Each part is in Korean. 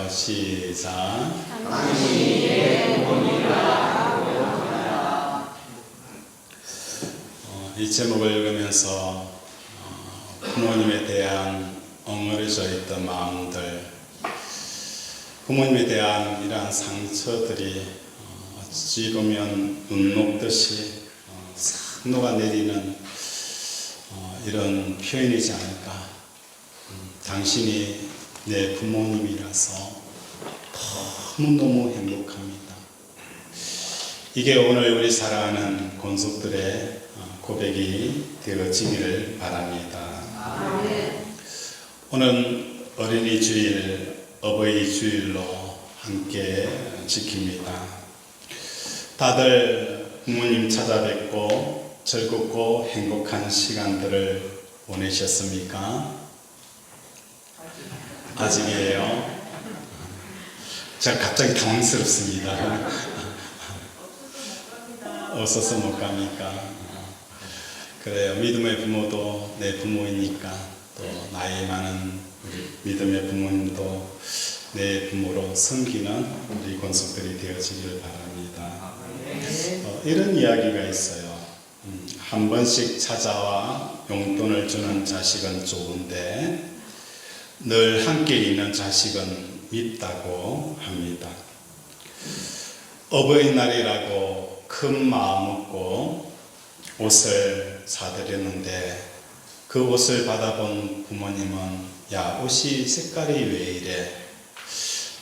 시작. 당신이 내 부모님이라 고백하노라. 이 제목을 읽으면서 부모님에 대한 엉어려져 있던 마음들, 부모님에 대한 이러한 상처들이 어찌 보면 눈 녹듯이 싹 녹아내리는 이런 표현이지 않을까. 당신이 내 부모님이라서 너무너무 행복합니다. 이게 오늘 우리 사랑하는 권속들의 고백이 되어지기를 바랍니다. 오늘은 어린이 주일, 어버이 주일로 함께 지킵니다. 다들 부모님 찾아뵙고 즐겁고 행복한 시간들을 보내셨습니까? 아직이에요. 제가 갑자기 당황스럽습니다. 없어서 못 갑니까? 그래요. 믿음의 부모도 내 부모이니까 또 나이 많은 우리 믿음의 부모님도 내 부모로 섬기는 우리 권속들이 되어지길 바랍니다. 이런 이야기가 있어요. 한 번씩 찾아와 용돈을 주는 자식은 좋은데 늘 함께 있는 자식은 밉다고 합니다. 어버이날이라고 큰 마음 먹고 옷을 사드렸는데 그 옷을 받아본 부모님은 야, 옷이 색깔이 왜 이래?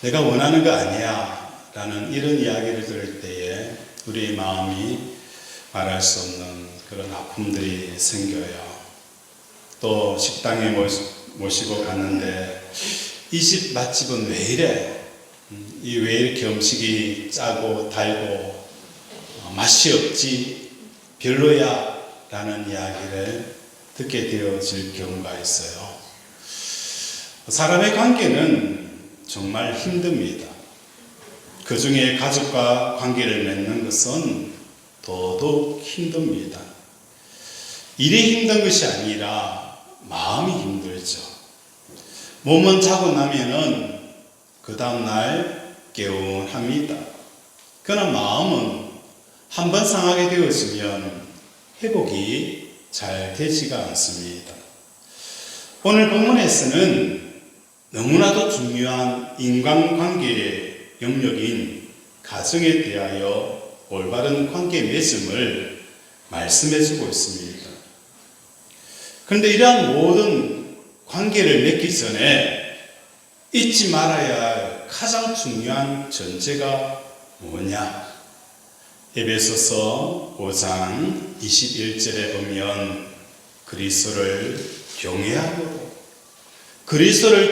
내가 원하는 거 아니야 라는 이런 이야기를 들을 때에 우리 마음이 말할 수 없는 그런 아픔들이 생겨요. 또 식당에 모시고 갔는데 이 집 맛집은 왜 이래? 왜 이렇게 음식이 짜고 달고 맛이 없지? 별로야? 라는 이야기를 듣게 되어질 경우가 있어요. 사람의 관계는 정말 힘듭니다. 그 중에 가족과 관계를 맺는 것은 더더욱 힘듭니다. 일이 힘든 것이 아니라 마음이 힘들죠. 몸은 자고 나면은 그 다음날 개운합니다. 그러나 마음은 한번 상하게 되어지면 회복이 잘 되지가 않습니다. 오늘 본문에서는 너무나도 중요한 인간관계의 영역인 가정에 대하여 올바른 관계 맺음을 말씀해 주고 있습니다. 그런데 이러한 모든 관계를 맺기 전에 잊지 말아야 할 가장 중요한 전제가 뭐냐? 에베소서 5장 21절에 보면 그리스도를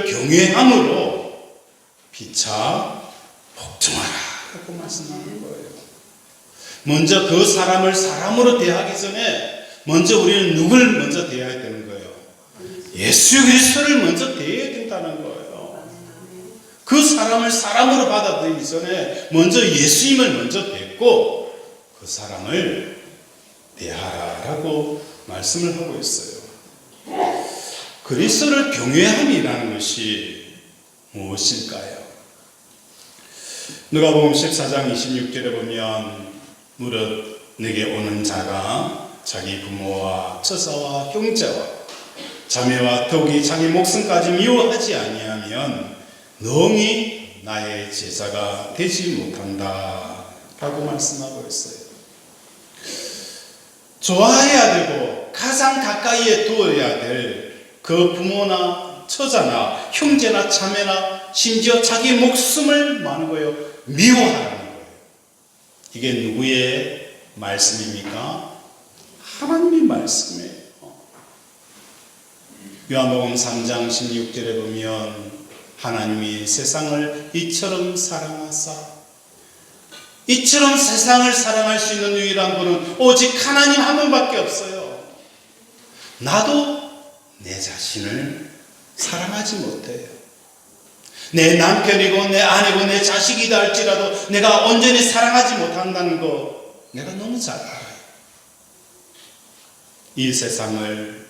경외함으로 피차 복종하라 라고 말씀하는 거예요. 먼저 그 사람을 사람으로 대하기 전에 먼저 우리는 누굴 먼저 대해야 되는 거예요? 예수 그리스도를 먼저 대해야 된다는 거예요. 그 사람을 사람으로 받아들이기 전에 먼저 예수님을 먼저 뵙고 그 사람을 대하라라고 말씀을 하고 있어요. 그리스도를 경외함이라는 것이 무엇일까요? 누가복음 14장 26절에 보면 무릇 내게 오는 자가 자기 부모와 처자와 형제와 자매와 더욱이 자기 목숨까지 미워하지 아니하면 능히 나의 제자가 되지 못한다 라고 말씀하고 있어요. 좋아해야 되고 가장 가까이에 두어야 될 그 부모나 처자나 형제나 자매나 심지어 자기 목숨을 마는 거예요. 미워하라는 거예요. 이게 누구의 말씀입니까? 하나님의 말씀이에요. 요한복음 3장 16절에 보면 하나님이 세상을 이처럼 사랑하사, 이처럼 세상을 사랑할 수 있는 유일한 분은 오직 하나님 한 분밖에 없어요. 나도 내 자신을 사랑하지 못해요. 내 남편이고 내 아내고 내 자식이다 할지라도 내가 온전히 사랑하지 못한다는 거 내가 너무 잘 알아요. 이 세상을,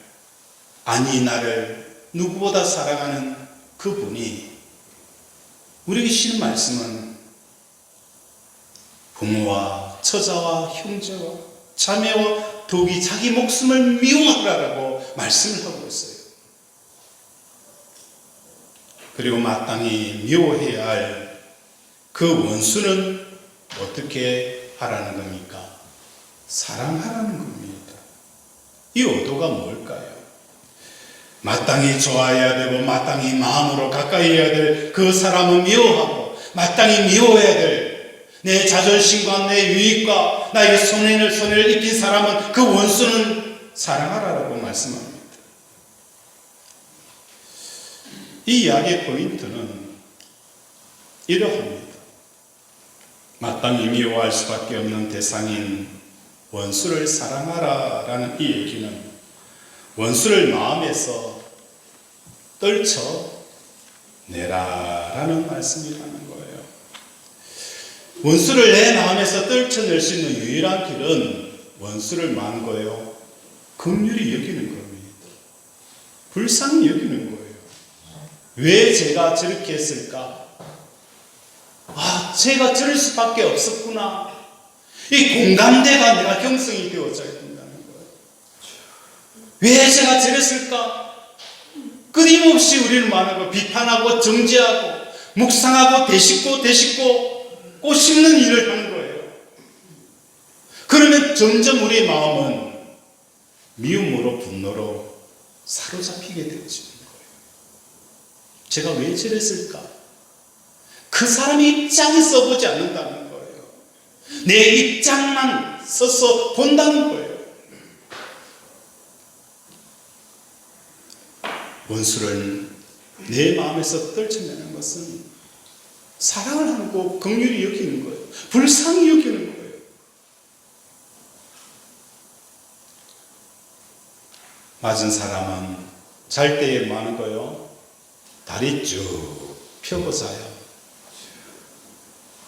아니 나를 누구보다 사랑하는 그분이 우리에게 주시는 말씀은 부모와 처자와 형제와 자매와 더욱이 자기 목숨을 미워하라고 말씀을 하고 있어요. 그리고 마땅히 미워해야 할 그 원수는 어떻게 하라는 겁니까? 사랑하라는 겁니다. 이 의도가 뭘까요? 마땅히 좋아해야 되고 마땅히 마음으로 가까이 해야 될 그 사람은 미워하고 마땅히 미워해야 될 내 자존심과 내 유익과 나에게 손해를 입힌 사람은 그 원수는 사랑하라고 말씀합니다. 이 이야기의 포인트는 이러합니다. 마땅히 미워할 수밖에 없는 대상인 원수를 사랑하라라는 이 얘기는 원수를 마음에서 떨쳐내라라는 말씀이라는 거예요. 원수를 내 마음에서 떨쳐낼 수 있는 유일한 길은 원수를 마음고요, 긍휼히 여기는 겁니다. 불쌍히 여기는 거예요. 왜 제가 저렇게 했을까? 제가 저럴 수밖에 없었구나. 이 공감대가 내가 형성이 되어져야 된다는 거예요. 왜 제가 저랬을까? 끊임없이 우리는 많은 거 비판하고 정죄하고 묵상하고 되씹고 꼬씹는 일을 하는 거예요. 그러면 점점 우리의 마음은 미움으로 분노로 사로잡히게 되어지는 거예요. 제가 왜 저랬을까? 그 사람의 입장에 써보지 않는다는 거예요. 내 입장만 써서 본다는 거예요. 원수를 내 마음에서 떨쳐내는 것은 사랑을 하고 긍휼히 여기는 거예요. 불쌍히 여기는 거예요. 맞은 사람은 잘 때에 뭐 하는 거예요? 다리 쭉 펴고 자요.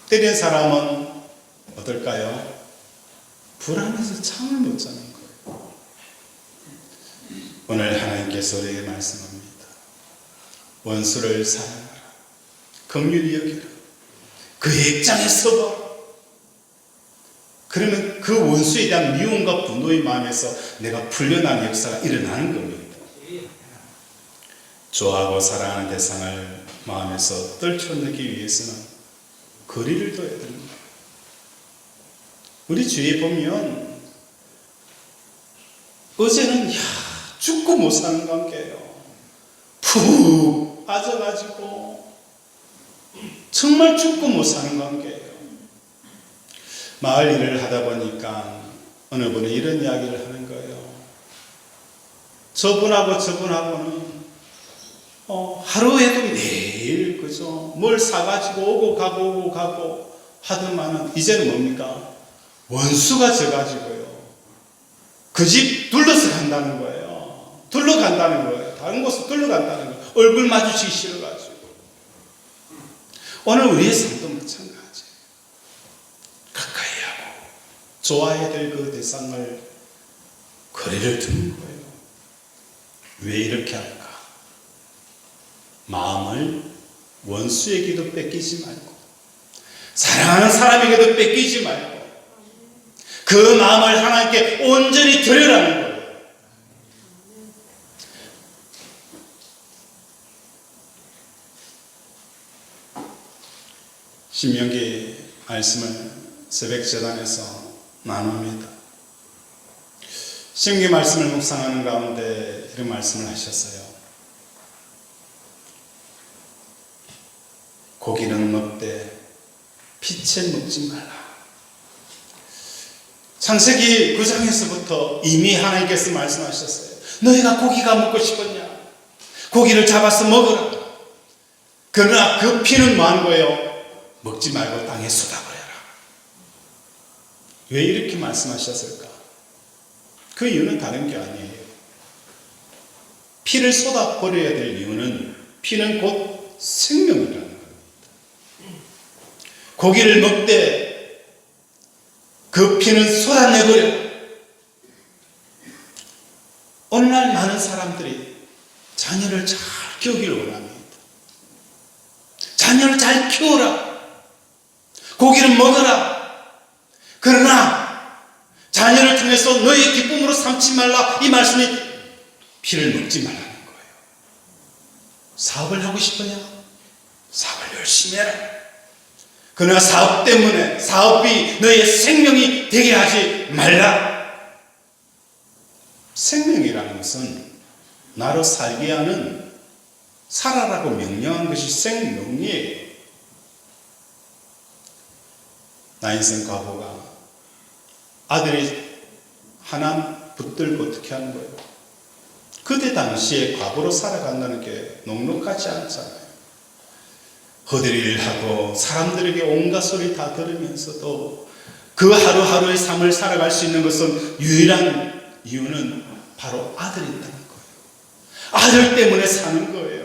때린 사람은 어떨까요? 불안해서 잠을 못 자는 거예요. 오늘 하나님께서 우리에게 말씀합니다. 원수를 사랑하라. 긍휼히 여기라. 그의 입장에 서봐. 그러면 그 원수에 대한 미움과 분노의 마음에서 내가 풀려나는 역사가 일어나는 겁니다. 좋아하고 사랑하는 대상을 마음에서 떨쳐내기 위해서는 거리를 둬야 됩니다. 우리 주위에 보면 어제는 죽고 못 사는 관계예요. 푹 빠져가지고 정말 죽고 못 사는 관계예요. 마을 일을 하다 보니까 어느 분이 이런 이야기를 하는 거예요. 저분하고는 하루에도 매일 그죠 뭘 사가지고 오고 가고 하더만은 이제는 뭡니까? 원수가 져가지고요. 그 집 둘러서 간다는 거예요. 둘러간다는 거예요. 다른 곳을 둘러간다는 거예요. 얼굴 마주치기 싫어가지고. 오늘 우리의 삶도 마찬가지예요. 가까이 하고 좋아해야 될 그 대상을 거리를 두는 거예요. 왜 이렇게 할까? 마음을 원수에게도 뺏기지 말고 사랑하는 사람에게도 뺏기지 말고 그 마음을 하나님께 온전히 드리라는 거예요. 신명기 말씀을 새벽 제단에서 나눕니다. 신명기 말씀을 묵상하는 가운데 이런 말씀을 하셨어요. 고기는 먹되 피채 먹지 말라. 창세기 9장에서부터 이미 하나님께서 말씀하셨어요. 너희가 고기가 먹고 싶었냐? 고기를 잡아서 먹어라. 그러나 그 피는 뭐 하는 거예요? 먹지 말고 땅에 쏟아버려라. 왜 이렇게 말씀하셨을까? 그 이유는 다른 게 아니에요. 피를 쏟아버려야 될 이유는 피는 곧 생명이라는 겁니다. 고기를 먹되 그 피는 쏟아내버려. 오늘날 많은 사람들이 자녀를 잘 키우기를 원합니다. 자녀를 잘 키워라. 고기를 먹어라. 그러나 자녀를 통해서 너의 기쁨으로 삼지 말라. 이 말씀이 피를 먹지 말라는 거예요. 사업을 하고 싶으냐? 사업을 열심히 해라. 그러나 사업 때문에 사업이 너의 생명이 되게 하지 말라. 생명이라는 것은 나로 살게 하는, 살아라고 명령한 것이 생명이에요. 나 인생 과부가 아들이 하나 붙들고 어떻게 하는 거예요? 그때 당시에 과부로 살아간다는 게 녹록하지 않잖아요. 허드렛 하고 사람들에게 온갖 소리 다 들으면서도 그 하루하루의 삶을 살아갈 수 있는 것은 유일한 이유는 바로 아들이라는 거예요. 아들 때문에 사는 거예요.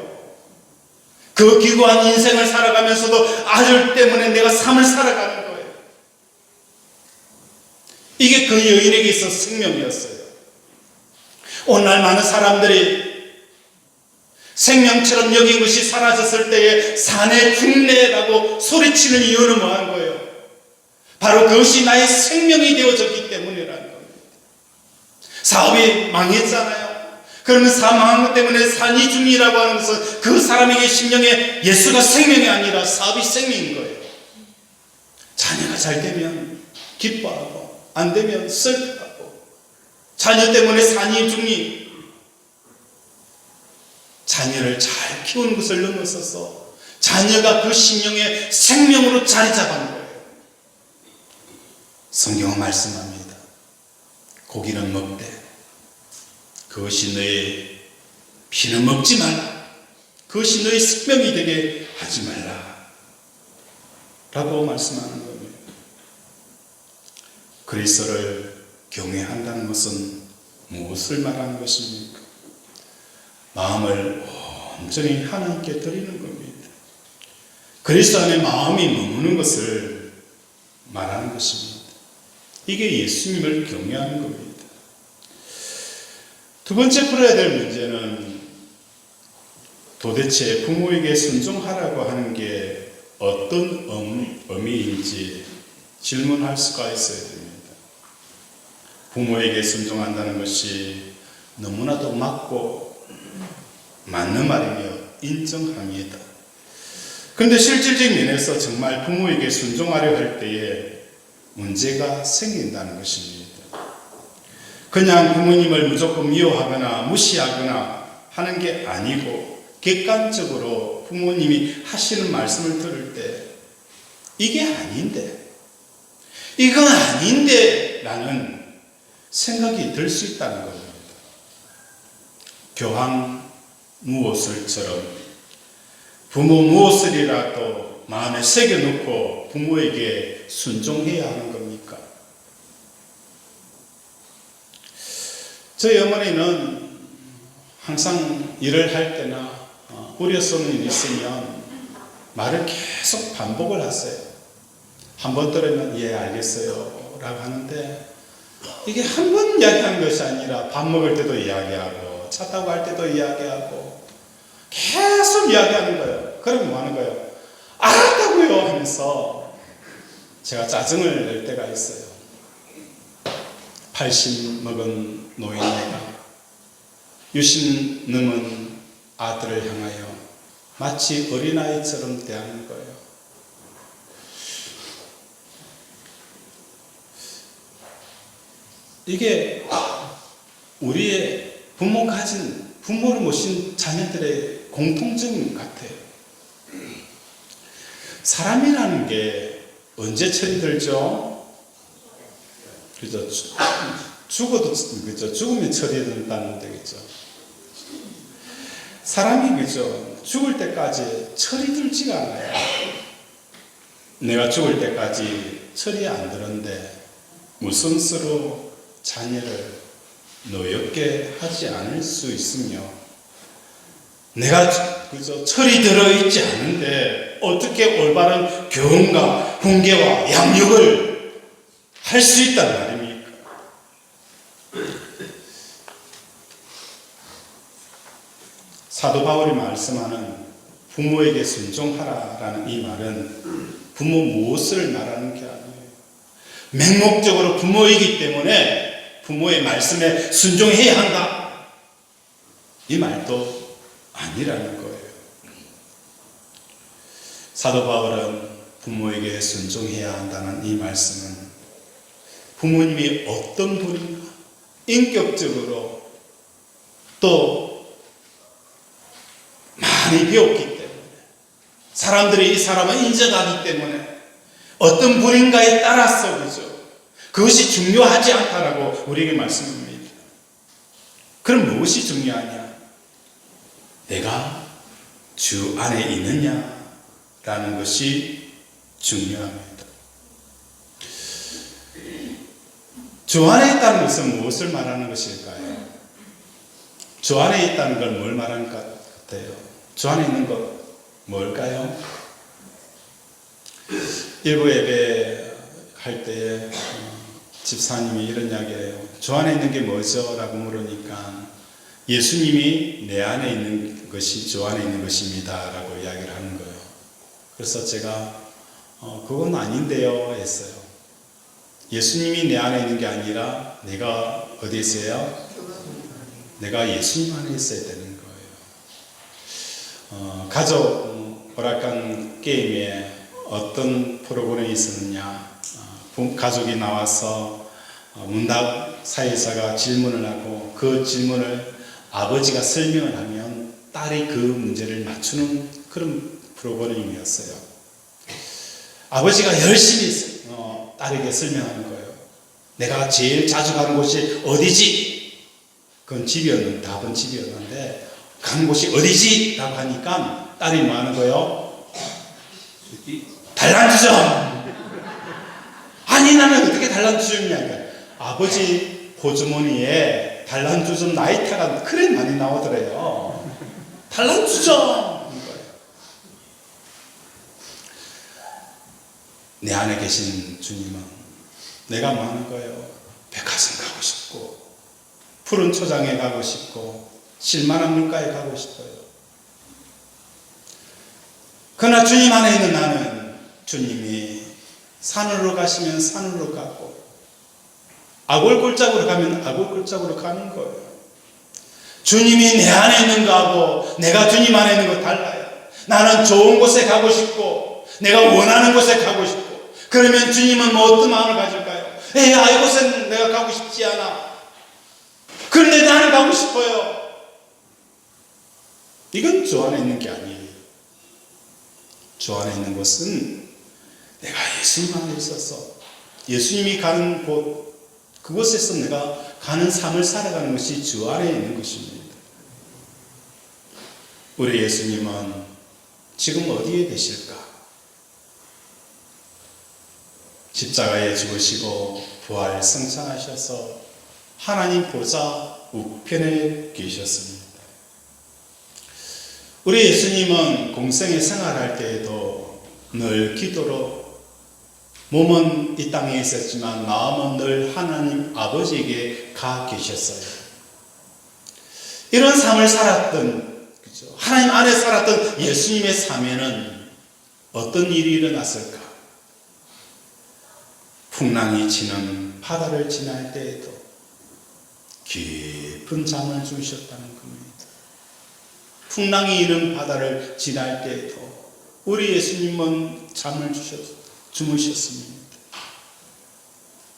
그 기구한 인생을 살아가면서도 아들 때문에 내가 삶을 살아가는 거예요. 이게 그 여인에게 있어서 생명이었어요. 오늘날 많은 사람들이 생명처럼 여긴 것이 사라졌을 때에 사내 죽네라고 소리치는 이유는 뭐한 거예요? 바로 그것이 나의 생명이 되어졌기 때문이라는 겁니다. 사업이 망했잖아요. 그러면 사업 망한 것 때문에 산이 중이라고 하는 것은 그 사람에게 심령에 예수가 생명이 아니라 사업이 생명인 거예요. 자녀가 잘 되면 기뻐하고 안 되면 슬퍼하고, 자녀 때문에 산이 중이, 자녀를 잘 키우는 것을 넘어서서 자녀가 그 심령의 생명으로 자리 잡은 거예요. 성경은 말씀합니다. 고기는 먹되 그것이 너의 피는 먹지 말라. 그것이 너의 생명이 되게 하지 말라 라고 말씀하는 겁니다. 그리스도를 경외한다는 것은 무엇을 말하는 것입니까? 마음을 온전히 하나님께 드리는 겁니다. 그리스도 안에 마음이 머무는 것을 말하는 것입니다. 이게 예수님을 경외하는 겁니다. 두 번째 풀어야 될 문제는 도대체 부모에게 순종하라고 하는 게 어떤 의미인지 질문할 수가 있어야 됩니다. 부모에게 순종한다는 것이 너무나도 맞고 맞는 말이며 인정합니다. 그런데 실질적인 면에서 정말 부모에게 순종하려 할 때에 문제가 생긴다는 것입니다. 그냥 부모님을 무조건 미워하거나 무시하거나 하는 게 아니고, 객관적으로 부모님이 하시는 말씀을 들을 때 이게 아닌데, 이건 아닌데 라는 생각이 들 수 있다는 겁니다. 교황 무엇을처럼 부모 무엇을이라도 마음에 새겨놓고 부모에게 순종해야 하는 겁니까? 저희 어머니는 항상 일을 할 때나 우려 쏘는 일이 있으면 말을 계속 반복을 하세요. 한 번 들으면 예 알겠어요 라고 하는데, 이게 한 번 이야기하는 것이 아니라 밥 먹을 때도 이야기하고 차 타고 갈 때도 이야기하고 계속 이야기하는 거예요. 그러면 뭐 하는 거예요? 알았다고요 하면서 제가 짜증을 낼 때가 있어요. 80 먹은 노인네가 60 넘은 아들을 향하여 마치 어린아이처럼 대하는 거예요. 이게 우리의 부모를 모신 자녀들의 공통점 같아요. 사람이라는 게 언제 철이 들죠? 그죠? 죽어도, 그죠? 죽으면 철이 든다는 데겠죠. 사람이, 그죠? 죽을 때까지 철이 들지가 않아요. 내가 죽을 때까지 철이 안 드는데 무슨 수로 자녀를 노엽게 하지 않을 수 있으며, 내가 그저 철이 들어있지 않은데 어떻게 올바른 교훈과 훈계와 양육을 할 수 있단 말입니까? 사도 바울이 말씀하는 부모에게 순종하라라는 이 말은 부모 무엇을 말하는 게 아니에요. 맹목적으로 부모이기 때문에 부모의 말씀에 순종해야 한다. 이 말도 아니라는 거예요. 사도 바울은 부모에게 순종해야 한다는 이 말씀은 부모님이 어떤 분인가, 인격적으로 또 많이 배웠기 때문에, 사람들이 이 사람을 인정하기 때문에 어떤 분인가에 따라서, 그죠? 그것이 중요하지 않다라고 우리에게 말씀합니다. 그럼 무엇이 중요하냐? 내가 주 안에 있느냐라는 것이 중요합니다. 주 안에 있다는 것은 무엇을 말하는 것일까요? 주 안에 있다는 걸 뭘 말하는 것 같아요? 주 안에 있는 것 뭘까요? 일부 예배 할 때 집사님이 이런 이야기를 해요. 주 안에 있는 게 뭐죠? 라고 물으니까 예수님이 내 안에 있는 것이 주 안에 있는 것입니다 라고 이야기를 하는 거예요. 그래서 제가 그건 아닌데요 했어요. 예수님이 내 안에 있는 게 아니라 내가 어디에 있어요? 내가 예수님 안에 있어야 되는 거예요. 가족 오락관 게임에 어떤 프로그램이 있었느냐, 가족이 나와서 문답 사회자가 질문을 하고 그 질문을 아버지가 설명을 하면 딸이 그 문제를 맞추는 그런 프로그램이었어요. 아버지가 열심히 딸에게 설명하는 거예요. 내가 제일 자주 가는 곳이 어디지? 그건 집이었는데, 답은 집이었는데 가는 곳이 어디지? 라고 하니까 딸이 뭐 하는 거예요? 달란주점! 아니 나는 어떻게 달란주점이냐? 아버지 호주머니에 달란주점 나이타가 그래 많이 나오더래요. 달란주점! 내 안에 계신 주님은 내가 뭐 하는 거예요? 백화점 가고 싶고 푸른 초장에 가고 싶고 실만한 물가에 가고 싶어요. 그러나 주님 안에 있는 나는 주님이 산으로 가시면 산으로 가고 아골골짝으로 가면 아골골짝으로 가는 거예요. 주님이 내 안에 있는 거하고 내가 주님 안에 있는 거 달라요. 나는 좋은 곳에 가고 싶고 내가 원하는 곳에 가고 싶고 그러면 주님은 뭐 어떤 마음을 가질까요? 이곳엔 내가 가고 싶지 않아. 그런데 나는 가고 싶어요. 이건 주 안에 있는 게 아니에요. 주 안에 있는 것은 내가 예수님 안에 있어서 예수님이 가는 곳, 그곳에서 내가 가는 삶을 살아가는 것이 주 안에 있는 것입니다. 우리 예수님은 지금 어디에 계실까? 십자가에 죽으시고 부활 승천하셔서 하나님 보좌 우편에 계셨습니다. 우리 예수님은 공생에 생활할 때에도 늘 기도로 몸은 이 땅에 있었지만 마음은 늘 하나님 아버지에게 가 계셨어요. 이런 삶을 살았던, 그죠? 하나님 안에 살았던 예수님의 삶에는 어떤 일이 일어났을까? 풍랑이 치는 바다를 지날 때에도 깊은 잠을 주셨다는 겁니다. 풍랑이 이는 바다를 지날 때에도 우리 예수님은 잠을 주무셨습니다.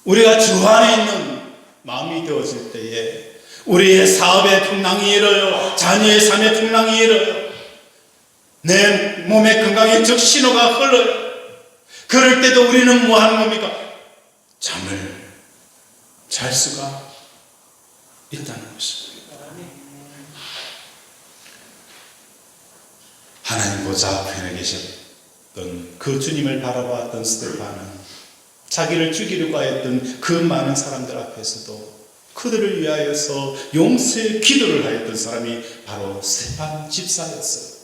우리가 주 안에 있는 마음이 되어질 때에 우리의 사업에 풍랑이 일어요. 자녀의 삶에 풍랑이 일어요. 내 몸의 건강에 적신호가 흘러요. 그럴 때도 우리는 뭐 하는 겁니까? 잠을 잘 수가 있다는 것입니다. 하나님 보좌 앞에 계셨던 그 주님을 바라보았던 스데반은 자기를 죽이려고 하였던 그 많은 사람들 앞에서도 그들을 위하여서 용서의 기도를 하였던 사람이 바로 스데반 집사였어요.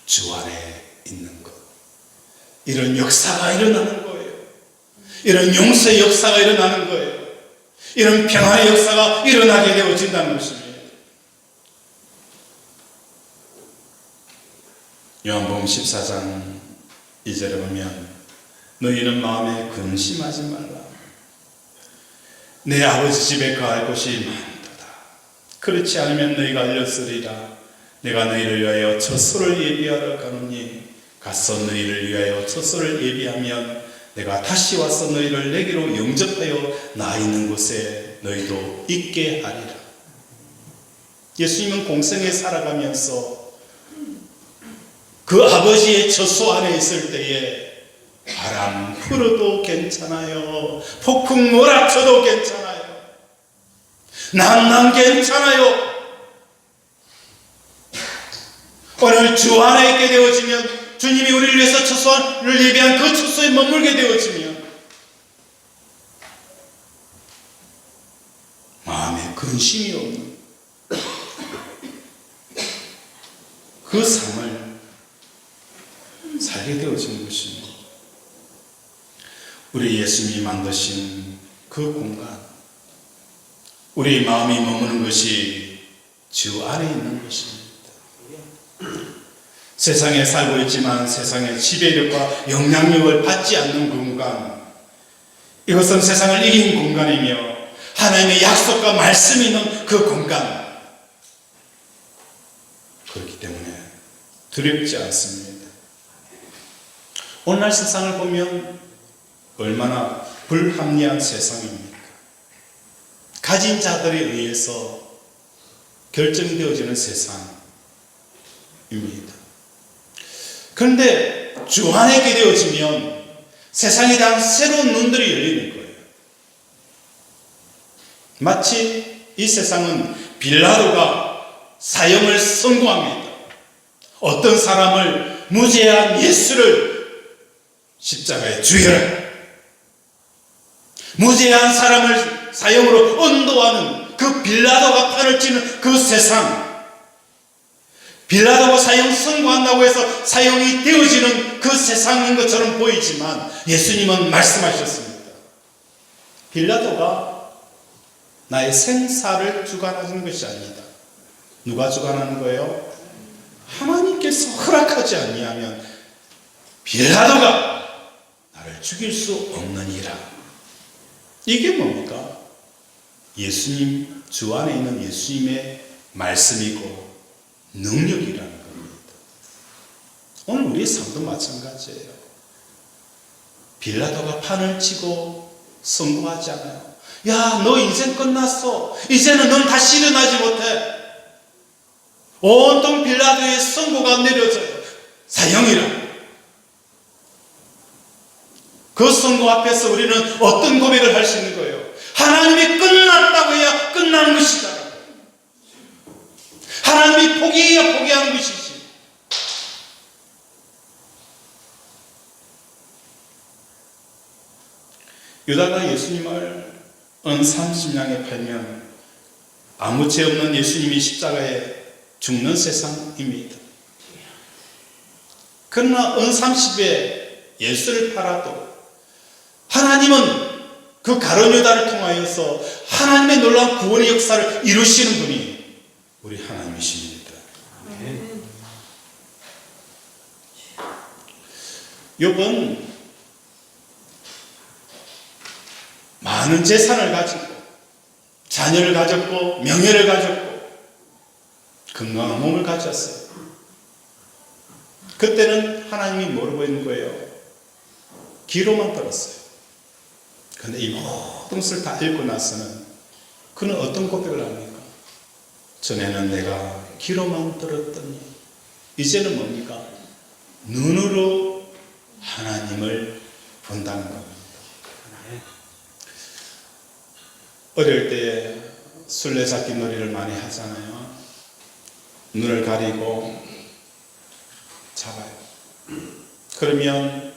주 안에 있는 것. 이런 역사가 일어나는 거예요. 이런 용서의 역사가 일어나는 거예요. 이런 평안의 역사가 일어나게 되어진다는 것입니다. 요한복음 14장 2절에 보면 너희는 마음에 근심하지 말라. 내 아버지 집에 거할 곳이 많도다. 그렇지 않으면 너희가 알렸으리라. 내가 너희를 위하여 처소를 예비하러 가노니 가서 너희를 위하여 처소를 예비하면 내가 다시 와서 너희를 내게로 영접하여 나 있는 곳에 너희도 있게 하리라. 예수님은 공생에 살아가면서 그 아버지의 처소 안에 있을 때에 바람 불어도 괜찮아요. 폭풍 몰아쳐도 괜찮아요. 난 괜찮아요. 오늘 주 안에 있게 되어지면 주님이 우리를 위해서 처소를 예비한 그 처소에 머물게 되어지면 마음에 근심이 없는 그 삶을 살게 되어지는 것입니다. 우리 예수님이 만드신 그 공간, 우리 마음이 머무는 것이 주 안에 있는 것입니다. 세상에 살고 있지만 세상의 지배력과 영향력을 받지 않는 공간, 이것은 세상을 이긴 공간이며 하나님의 약속과 말씀이 있는 그 공간, 그렇기 때문에 두렵지 않습니다. 오늘날 세상을 보면 얼마나 불합리한 세상입니까? 가진 자들에 의해서 결정되어지는 세상입니다. 그런데 주 안에 있게 되어지면 세상에 대한 새로운 눈들이 열리는 거예요. 마치 이 세상은 빌라도가 사형을 선고합니다. 어떤 사람을 무죄한 예수를 십자가에 죽여라. 무죄한 사람을 사형으로 언도하는 그 빌라도가 판을 치는 그 세상, 빌라도가 사형 선고한다고 해서 사형이 되어지는 그 세상인 것처럼 보이지만 예수님은 말씀하셨습니다. 빌라도가 나의 생사를 주관하는 것이 아니다. 누가 주관하는 거예요? 하나님께서 허락하지 아니하면 빌라도가 나를 죽일 수 없느니라. 이게 뭡니까? 예수님, 주 안에 있는 예수님의 말씀이고 능력이라는 겁니다. 오늘 우리의 삶도 마찬가지예요. 빌라도가 판을 치고 선고하지 않아요. 야, 너 인생 끝났어. 이제는 넌 다시 일어나지 못해. 온통 빌라도의 선고가 내려져요. 사형이라. 그 선고 앞에서 우리는 어떤 고백을 할 수 있는 거예요? 하나님이 끝났다고 해야 끝나는 것이다. 하나님이 포기해야 포기하는 것이지. 유다가 예수님을 은 30냥에 팔면 아무 죄 없는 예수님이 십자가에 죽는 세상입니다. 그러나 은 30에 예수를 팔아도 하나님은 그 가룟 유다를 통하여서 하나님의 놀라운 구원의 역사를 이루시는 분이 우리 하나님이십니다. 욥은 많은 재산을 가지고 자녀를 가졌고 명예를 가졌고 건강한 몸을 가졌어요. 그때는 하나님이 모르고 있는 거예요. 귀로만 들었어요. 그런데 이 모든 것을 다 읽고 나서는 그는 어떤 고백을 합니까? 전에는 내가 귀로만 들었더니 이제는 뭡니까? 눈으로 하나님을 본다는 겁니다. 어릴 때 술래잡기 놀이를 많이 하잖아요. 눈을 가리고 잡아요. 그러면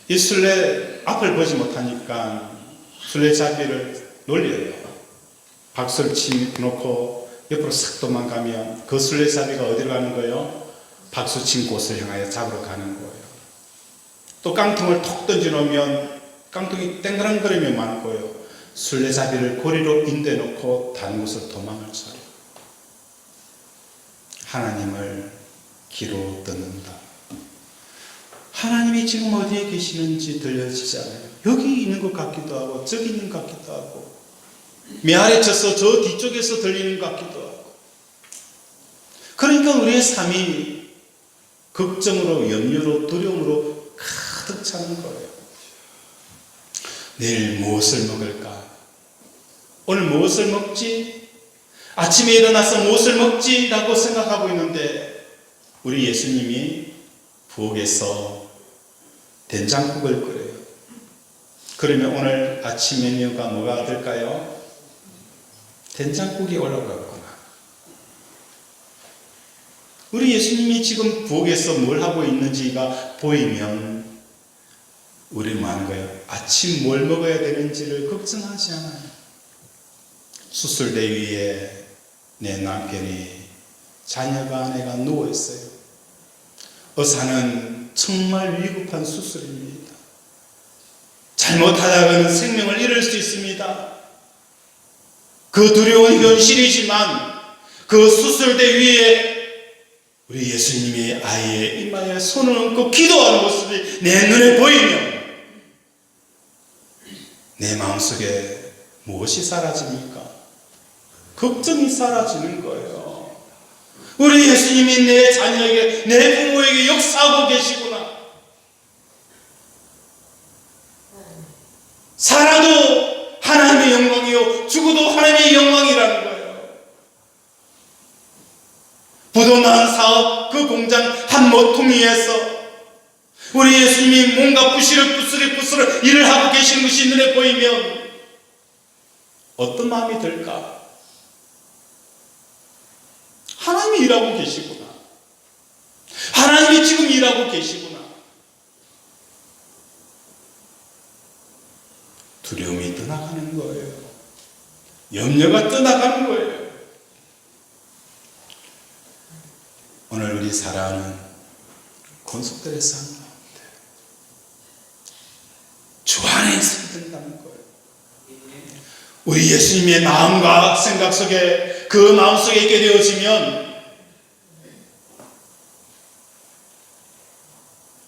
이 술래 앞을 보지 못하니까 술래잡이를 놀려요. 박수를 치놓고 옆으로 싹 도망가면 그 술래잡이가 어디로 가는 거예요? 박수 친 곳을 향하여 잡으러 가는 거예요. 또 깡통을 톡 던져놓으면 깡통이 땡그랑거리며 마는 거예요. 술래잡이를 고리로 인대놓고 다른 곳을 도망을 쳐요. 하나님을 귀로 듣는다. 하나님이 지금 어디에 계시는지 들려지지 않아요. 여기 있는 것 같기도 하고 저기 있는 것 같기도 하고 메아리에 쳐서 저 뒤쪽에서 들리는 것 같기도 하고. 그러니까 우리의 삶이 걱정으로, 염려로, 두려움으로 가득 차는 거예요. 내일 무엇을 먹을까? 오늘 무엇을 먹지? 아침에 일어나서 무엇을 먹지? 라고 생각하고 있는데 우리 예수님이 부엌에서 된장국을 끓여요. 그러면 오늘 아침 메뉴가 뭐가 될까요? 된장국이 올라갔구나. 우리 예수님이 지금 부엌에서 뭘 하고 있는지가 보이면 우리는 뭐 하는 거예요? 아침 뭘 먹어야 되는지를 걱정하지 않아요. 수술대 위에 내 남편이 자녀가 아내가 누워있어요. 의사는 정말 위급한 수술입니다. 잘못하다가는 생명을 잃을 수 있습니다. 그 두려운 현실이지만 그 수술대 위에 우리 예수님이 아이의 이마에 손을 얹고 기도하는 모습이 내 눈에 보이면 내 마음속에 무엇이 사라집니까? 걱정이 사라지는 거예요. 우리 예수님이 내 자녀에게, 내 부모에게 역사하고 계시구나. 살아도 하나님의 영광이요, 죽어도 하나님의 영광이라는 거예요. 부도난 사업, 그 공장 한 모퉁이에서 우리 예수님이 뭔가 부스럭부스럭 일을 하고 계시는 것이 눈에 보이면 어떤 마음이 들까? 하나님이 일하고 계시구나. 하나님이 지금 일하고 계시구나. 두려움이 떠나가는 거예요. 염려가 떠나가는 거예요. 오늘 우리 사랑하는 권속들의 삶 가운데 주 안에 있어야 된다는 거예요. 우리 예수님의 마음과 생각 속에, 그 마음 속에 있게 되어지면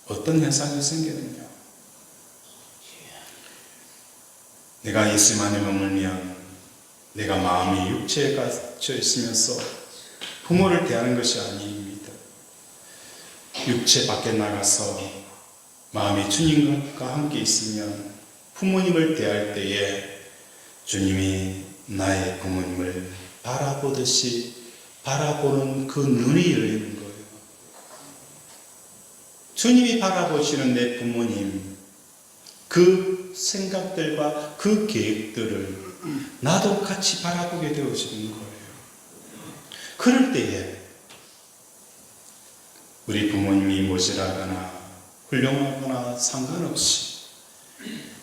어떤 현상이 생기느냐? 내가 예수님 안에 머물면 내가 마음이 육체에 갇혀 있으면서 부모를 대하는 것이 아닙니다. 육체 밖에 나가서 마음이 주님과 함께 있으면 부모님을 대할 때에 주님이 나의 부모님을 바라보듯이 바라보는 그 눈이 열리는 거예요. 주님이 바라보시는 내 부모님, 그 생각들과 그 계획들을 나도 같이 바라보게 되어지는 거예요. 그럴 때에 우리 부모님이 모질하거나 훌륭하거나 상관없이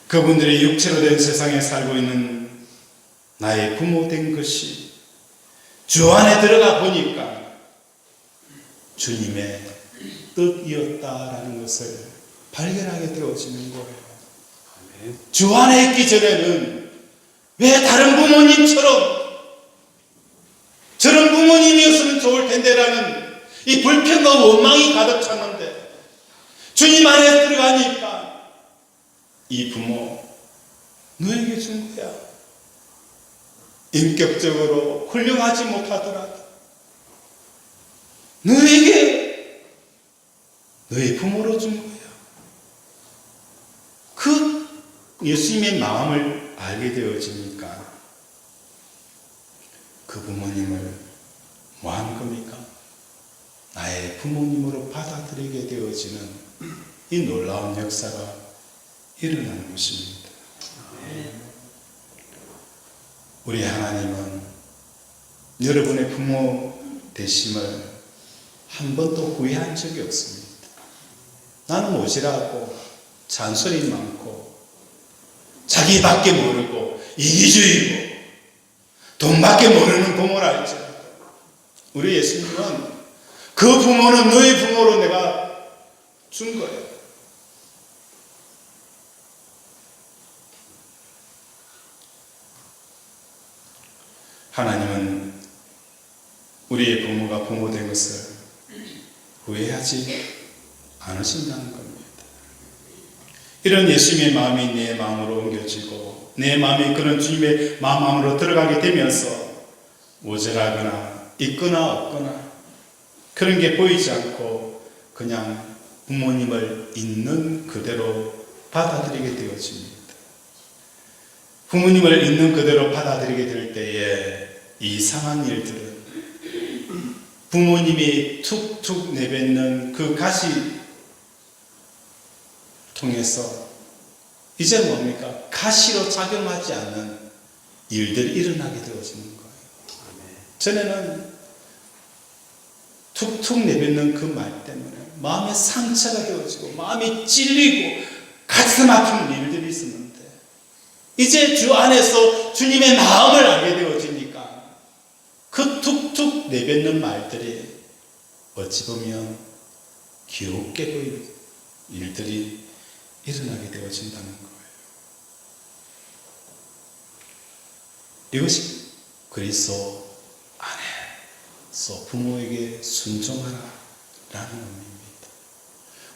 그분들이 육체로 된 세상에 살고 있는 나의 부모 된 것이 주 안에 들어가 보니까 주님의 뜻이었다라는 것을 발견하게 되어지는 거예요. 주 안에 있기 전에는 왜 다른 부모님처럼 저런 부모님이었으면 좋을 텐데라는 이 불평과 원망이 가득 찼는데 주님 안에 들어가니까 이 부모 너에게 준 거야. 인격적으로 훌륭하지 못하더라도 너에게 너의 부모로 준 거야. 그 예수님의 마음을 알게 되어지니까 그 부모님을 뭐 하는 겁니까? 나의 부모님으로 받아들이게 되어지는 이 놀라운 역사가 일어나는 것입니다. 우리 하나님은 여러분의 부모 되심을 한 번도 후회한 적이 없습니다. 나는 모질하고 잔소리 많고 자기밖에 모르고 이기주의고 돈밖에 모르는 부모라 할지라도 우리 예수님은 그 부모는 너의 부모로 내가 준 거예요. 하나님은 우리의 부모가 부모 된 것을 후회하지 않으신다는 겁니다. 이런 예수님의 마음이 내 마음으로 옮겨지고 내 마음이 그런 주님의 마음으로 들어가게 되면서 모자라거나 있거나 없거나 그런 게 보이지 않고 그냥 부모님을 있는 그대로 받아들이게 되어집니다. 부모님을 있는 그대로 받아들이게 될 때에 이상한 일들은 부모님이 툭툭 내뱉는 그 가시 통해서 이제 뭡니까? 가시로 작용하지 않는 일들이 일어나게 되어지는 거예요. 전에는 툭툭 내뱉는 그 말 때문에 마음에 상처가 되어지고 마음이 찔리고 가슴 아픈 일들이 있었는데 이제 주 안에서 주님의 마음을 알게 되어지니까 그 툭툭 내뱉는 말들이 어찌 보면 귀엽게 보이는 일들이 일어나게 되어진다는 거예요. 이것이 그리스도 안에서 부모에게 순종하라 라는 의미입니다.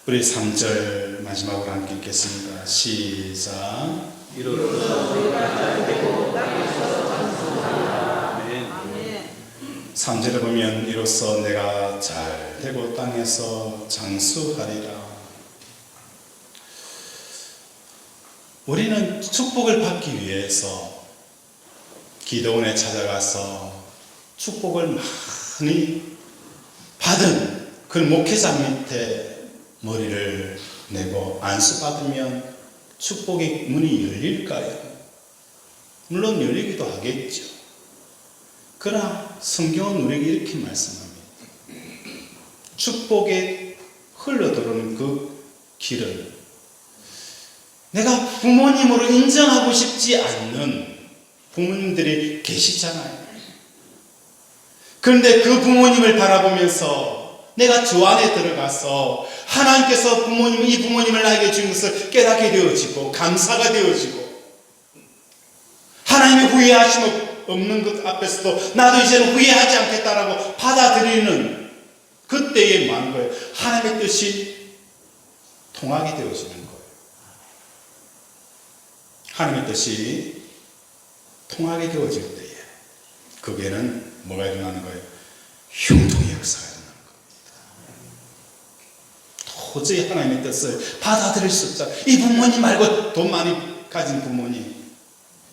우리 3절 마지막으로 함께 읽겠습니다. 시작. 이로써 우리가 잘되고 땅에서 장수하라. 아멘. 3절에 보면 이로써 내가 잘 되고 땅에서 장수하리라. 우리는 축복을 받기 위해서 기도원에 찾아가서 축복을 많이 받은 그 목회자 밑에 머리를 내고 안수받으면 축복의 문이 열릴까요? 물론 열리기도 하겠죠. 그러나 성경은 우리에게 이렇게 말씀합니다. 축복에 흘러들어오는 그 길은 내가 부모님으로 인정하고 싶지 않는 부모님들이 계시잖아요. 그런데 그 부모님을 바라보면서 내가 주 안에 들어가서 하나님께서 이 부모님을 나에게 주신 것을 깨닫게 되어지고 감사가 되어지고 하나님의 후회하심 없는 것 앞에서도 나도 이제는 후회하지 않겠다라고 받아들이는 그때에 많은 거예요. 하나님의 뜻이 통하게 되어지는 거예요. 하나님의 뜻이 통하게 되어질 때에 거기에는 뭐가 일어나는 거예요? 형통의 역사가 일어나는 겁니다. 도저히 하나님의 뜻을 받아들일 수 없다. 이 부모님 말고 돈 많이 가진 부모님,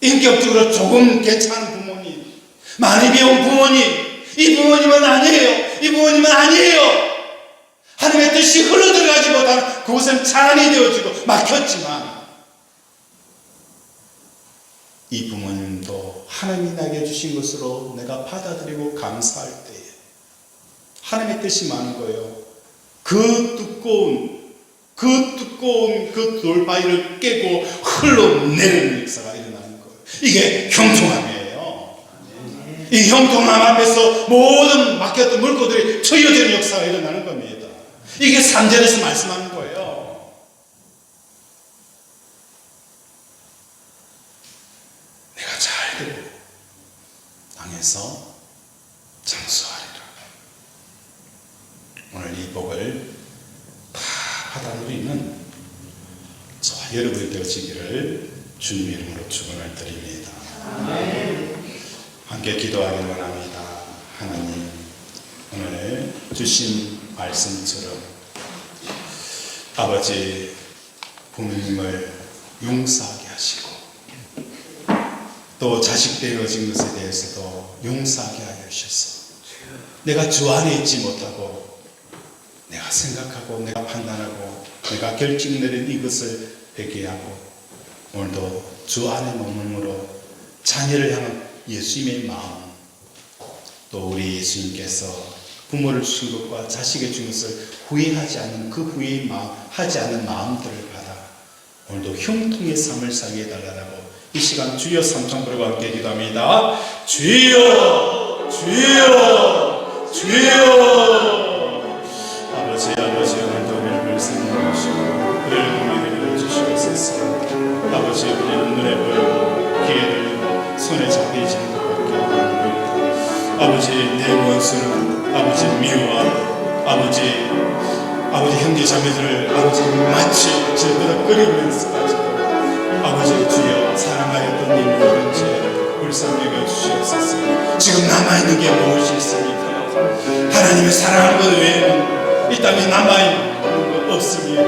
인격적으로 조금 괜찮은 부모님, 많이 배운 부모님, 이 부모님은 아니에요. 이 부모님은 아니에요. 하나님의 뜻이 흘러들어가지 못하는 그곳은 찬이 되어지고 막혔지만 이 부모님도 하나님이 나에게 주신 것으로 내가 받아들이고 감사할 때에 하나님의 뜻이 많은 거예요. 그 두꺼운 그 돌바위를 깨고 흘러내리는 역사가 일어나는 거예요. 이게 형통함이에요. 이 형통함 앞에서 모든 막혔던 물고들이 쳐여지는 역사가 일어나는 겁니다. 이게 3절에서 말씀하는 거예요. 내가 잘 되고 땅에서 장수하리라. 오늘 이 복을 다 받아들이는 저와 여러분이 되어지기를 주님의 이름으로 축원을 드립니다. 함께 기도하기를 원합니다. 하나님, 오늘 주신 말씀처럼 아버지 부모님을 용서하게 하시고 또 자식 되어진 것에 대해서도 용서하게 하여 주셔서 내가 주 안에 있지 못하고 내가 생각하고 내가 판단하고 내가 결정 내린 이것을 회개하고 오늘도 주 안에 머물므로 자녀를 향한 예수님의 마음 또 우리 예수님께서 부모를 주신 것과 자식에 준 것을 후회하지 않는 그 후회의 마음 하지 않는 마음들을 받아 오늘도 형통의 삶을 살게 해달라고 이 시간 주여 삼창부르고 함께 기도합니다. 주여 주여 주여 아버지 오늘도 우리를 말씀해 주시고 우리를 공유해 주시옵소서. 아버지 우리는 눈에 보이고 귀에 들리고 손에 잡히지는 것밖에 없습니다. 아버지 내 원수는 아버지 미워하고 아버지 아버지 형제 자매들을 아버지 마치 질그덕거리면서까지도 아버지 주여 사랑하였던 일을 이제 불쌍히 여겨 주시옵소서. 지금 남아있는 게 무엇이 있습니까? 하나님의 사랑하는 것 외에는 이 땅에 남아있는 것 없습니다.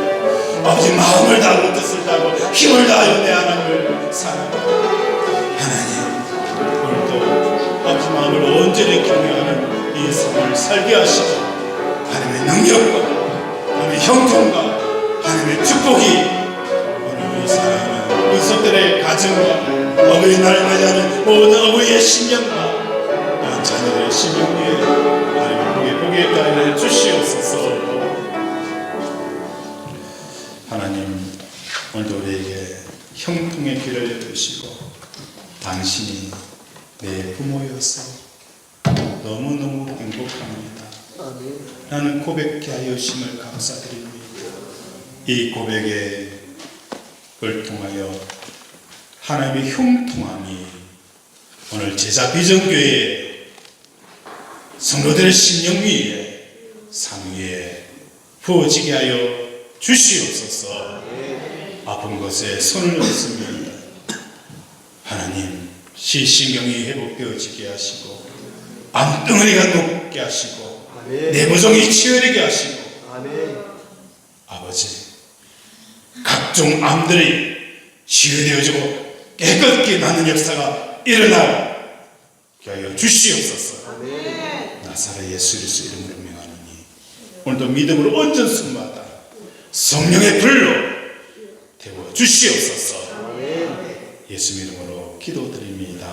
아버지 마음을 다하고 뜻을 다하고 힘을 다하여 내 하나님을 사랑합니다. 하나님 오늘도 아버지 마음을 온전히 경외하는 이 삶을 살게 하시고 하나님의 능력과 하나님의 형통과 하나님의 축복이 오늘 우리 사랑하는 은속들의 가정과 어버이날을 맞이하는 모든 어버이의 심령과 자녀들의 심령 위에 하나님의 복에 따라 주시옵소서. 하나님 오늘도 우리에게 형통의 길을 열으시고 당신이 내 부모여서 너무너무 행복합니다. 나는 고백케 하여 주심을 감사드립니다. 이 고백을 통하여 하나님의 형통함이 오늘 제자 비전교회 성도들의 심령 위에 삶 위에 부어지게 하여 주시옵소서. 아픈 것에 손을 얹습니다. 하나님 시신경이 회복되어지게 하시고 암덩어리가 녹게 하시고 내부종이 치유되게 하시고 아버지 각종 암들이 치유되어지고 깨끗게 나는 역사가 일어나게 하여 주시옵소서. 나사렛 예수 그리스도 이름으로 명하노니 오늘도 믿음으로 온전 승마다 성령의 불로 태워 주시옵소서. 예수 이름으로 기도드립니다.